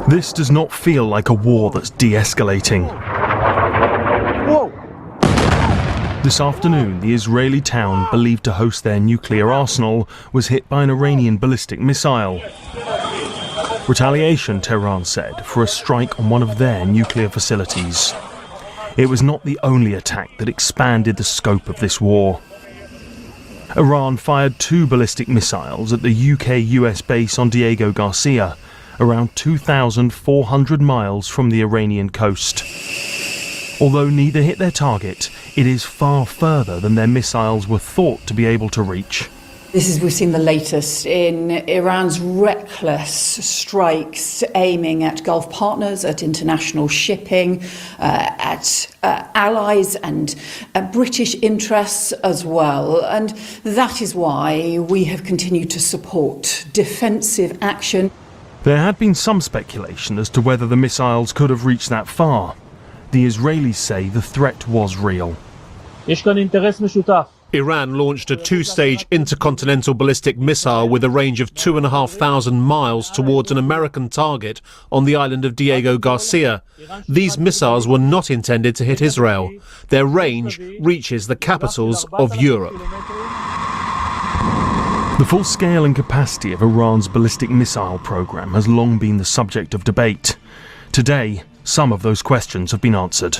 This does not feel like a war that's de-escalating. Whoa! This afternoon, the Israeli town believed to host their nuclear arsenal was hit by an Iranian ballistic missile. Retaliation, Tehran said, for a strike on one of their nuclear facilities. It was not the only attack that expanded the scope of this war. Iran fired 2 ballistic missiles at the UK-US base on Diego Garcia, around 2,400 miles from the Iranian coast. Although neither hit their target, it is far further than their missiles were thought to be able to reach. We've seen the latest in Iran's reckless strikes aiming at Gulf partners, at international shipping, at allies and British interests as well. And that is why we have continued to support defensive action. There had been some speculation as to whether the missiles could have reached that far. The Israelis say the threat was real. Iran launched a 2-stage intercontinental ballistic missile with a range of 2,500 miles towards an American target on the island of Diego Garcia. These missiles were not intended to hit Israel. Their range reaches the capitals of Europe. The full scale and capacity of Iran's ballistic missile program has long been the subject of debate. Today, some of those questions have been answered.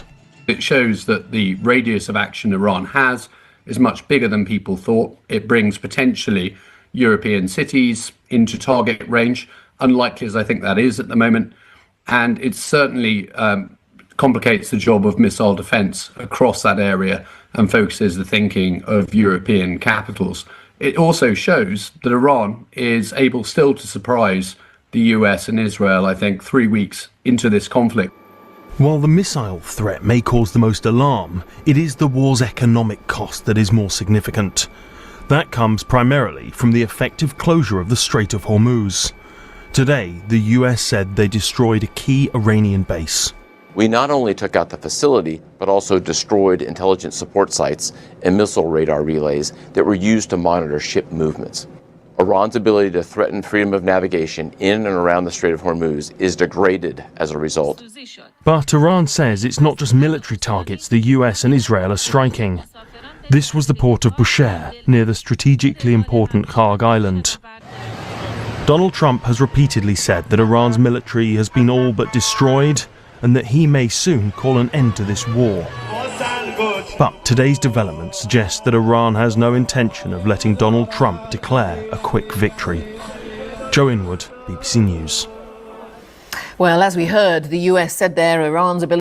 It shows that the radius of action Iran has is much bigger than people thought. It brings potentially European cities into target range, unlikely as I think that is at the moment. And it certainly complicates the job of missile defense across that area and focuses the thinking of European capitals. It also shows that Iran is able still to surprise the US and Israel, I think, 3 weeks into this conflict. While the missile threat may cause the most alarm, it is the war's economic cost that is more significant. That comes primarily from the effective closure of the Strait of Hormuz. Today, the US said they destroyed a key Iranian base. We not only took out the facility, but also destroyed intelligence support sites and missile radar relays that were used to monitor ship movements. Iran's ability to threaten freedom of navigation in and around the Strait of Hormuz is degraded as a result. But Iran says it's not just military targets the US and Israel are striking. This was the port of Bushehr, near the strategically important Kharg Island. Donald Trump has repeatedly said that Iran's military has been all but destroyed and that he may soon call an end to this war. But today's development suggests that Iran has no intention of letting Donald Trump declare a quick victory. Joe Inwood, BBC News. Well, as we heard, the US said there Iran's ability